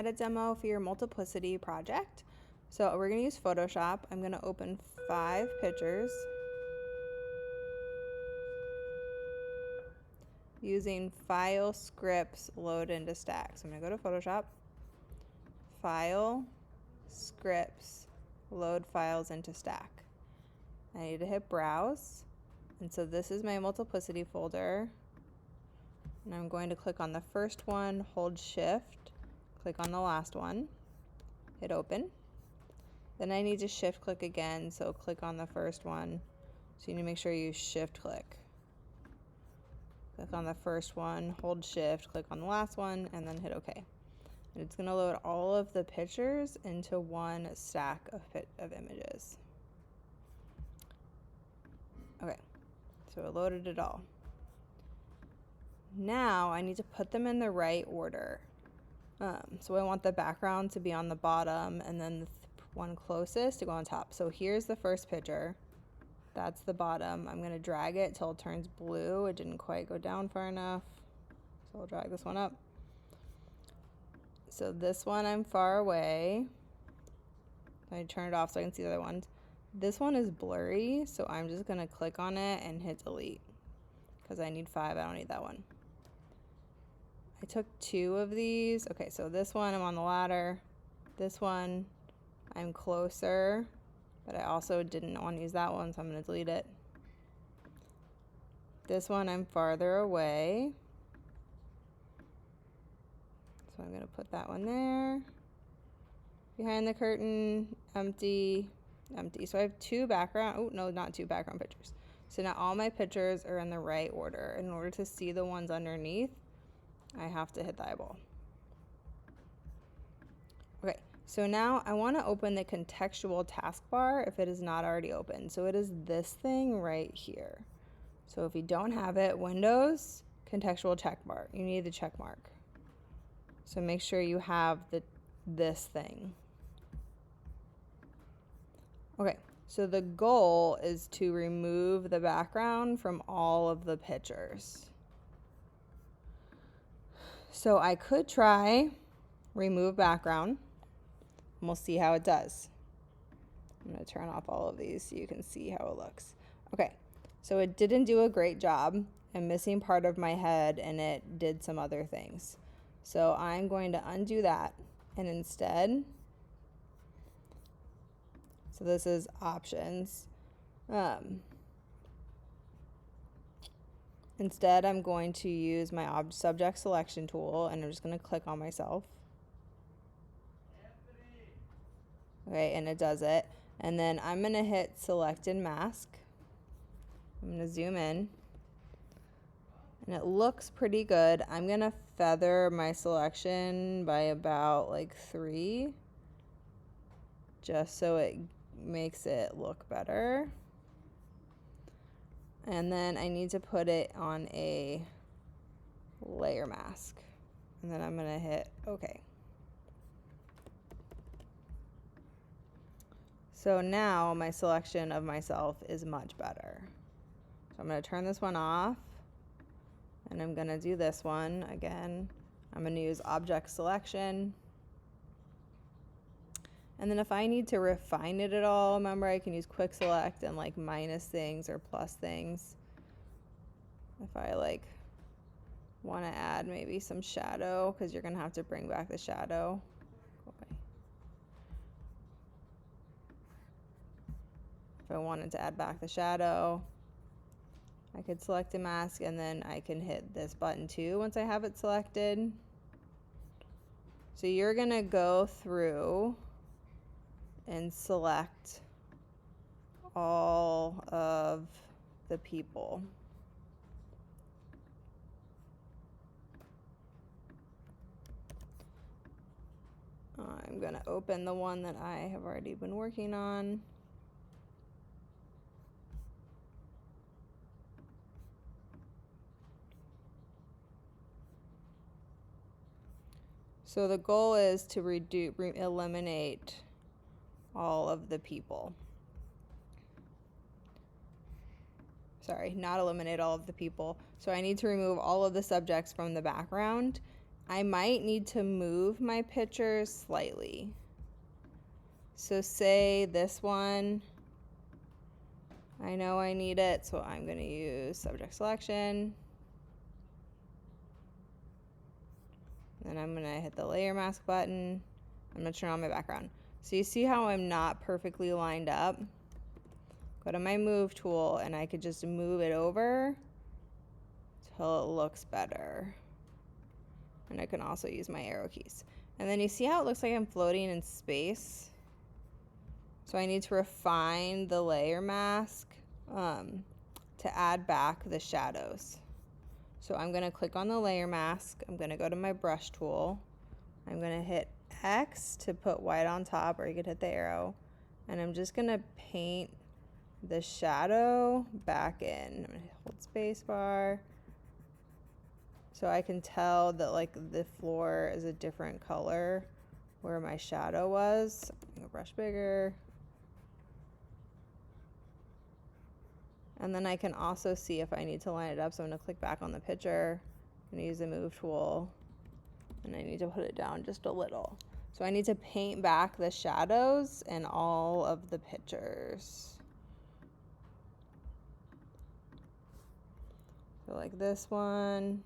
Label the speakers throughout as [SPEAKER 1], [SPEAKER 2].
[SPEAKER 1] Add a demo for your multiplicity project. So we're going to use Photoshop. I'm going to open 5 pictures using File, Scripts, Load into Stack. So I'm going to go to Photoshop, File, Scripts, Load Files into Stack. I need to hit Browse. And so this is my multiplicity folder. And I'm going to click on the first one, hold Shift, click on the last one, hit Open. Then I need to Shift click again, so click on the first one. So you need to make sure you Shift click. Click on the first one, hold Shift, click on the last one, and then hit OK. And it's going to load all of the pictures into one stack of images. Okay, so it loaded it all. Now I need to put them in the right order. So I want the background to be on the bottom and then the one closest to go on top. So here's the first picture. That's the bottom. I'm going to drag it till it turns blue. It didn't quite go down far enough. So I'll drag this one up. So this one I'm far away. I turn it off so I can see the other ones. This one is blurry, so I'm just going to click on it and hit delete because I need 5. I don't need that one. I took 2 of these. Okay, so this one I'm on the ladder. This one I'm closer, but I also didn't want to use that one, so I'm going to delete it. This one I'm farther away, so I'm going to put that one there. Behind the curtain, empty, empty. So I have 2 background, oh no, not 2 background pictures. So now all my pictures are in the right order. In order to see the ones underneath, I have to hit the eyeball. Okay, so now I want to open the contextual taskbar if it is not already open. So it is this thing right here. So if you don't have it, Windows, contextual checkmark. You need the check mark. So make sure you have this thing. Okay, so the goal is to remove the background from all of the pictures. So I could try remove background, and we'll see how it does. I'm going to turn off all of these so you can see how it looks. Okay, so it didn't do a great job. I'm missing part of my head, and it did some other things. So I'm going to undo that, and instead, so this is options. Instead, I'm going to use my subject selection tool, and I'm just going to click on myself. Okay, and it does it. And then I'm going to hit select and mask. I'm going to zoom in. And it looks pretty good. I'm going to feather my selection by about like 3, just so it makes it look better. And then I need to put it on a layer mask. And then I'm going to hit OK. So now my selection of myself is much better. So I'm going to turn this one off. And I'm going to do this one again. I'm going to use object selection. And then if I need to refine it at all, remember I can use quick select and like minus things or plus things. If I like want to add maybe some shadow, because you're going to have to bring back the shadow. Okay. If I wanted to add back the shadow, I could select a mask and then I can hit this button too once I have it selected. So you're going to go through and select all of the people. I'm going to open the one that I have already been working on. So the goal is to eliminate all of the people. Sorry, not eliminate all of the people. So I need to remove all of the subjects from the background. I might need to move my pictures slightly. So say this one, I know I need it, so I'm going to use subject selection. Then I'm going to hit the layer mask button. I'm going to turn on my background. So you see how I'm not perfectly lined up? Go to my move tool and I could just move it over till it looks better. And I can also use my arrow keys. And then you see how it looks like I'm floating in space? So I need to refine the layer mask to add back the shadows. So I'm going to click on the layer mask. I'm going to go to my brush tool. I'm going to hit X to put white on top, or you could hit the arrow. And I'm just going to paint the shadow back in. I'm going to hold space bar. So I can tell that like the floor is a different color where my shadow was. I'm going to brush bigger. And then I can also see if I need to line it up. So I'm going to click back on the picture. I'm going to use the move tool. And I need to put it down just a little. So I need to paint back the shadows in all of the pictures. So like this one.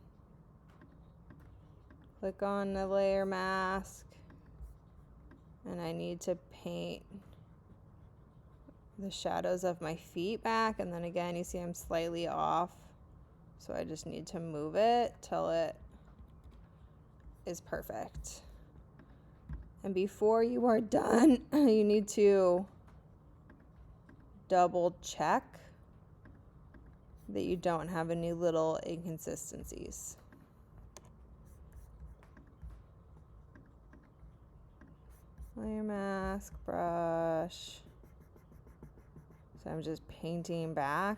[SPEAKER 1] Click on the layer mask. And I need to paint the shadows of my feet back, and then again you see I'm slightly off, so I just need to move it till it is perfect. And before you are done, you need to double check that you don't have any little inconsistencies. Layer mask, brush. So I'm just painting back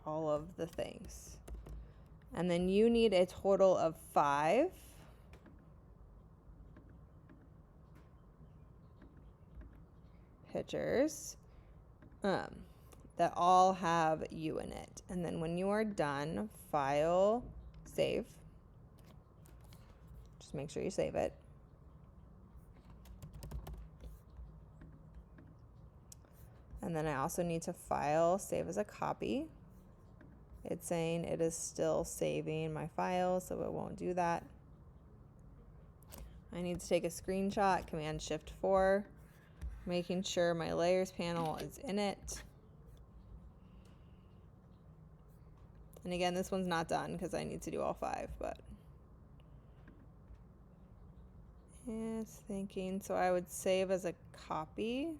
[SPEAKER 1] all of the things. And then you need a total of 5 pictures that all have you in it. And then when you are done, file, save. Just make sure you save it. And then I also need to file, save as a copy. It's saying it is still saving my file, so it won't do that. I need to take a screenshot, Command-Shift-4, making sure my layers panel is in it. And again, this one's not done because I need to do all 5, but it's thinking. So I would save as a copy.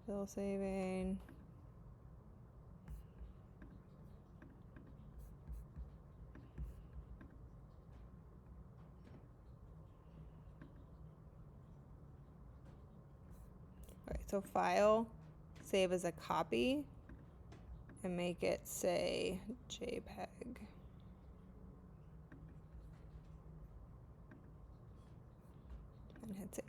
[SPEAKER 1] Still saving. All right, so file, save as a copy, and make it say JPEG. And hit save.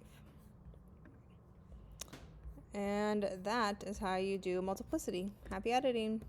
[SPEAKER 1] And that is how you do multiplicity. Happy editing.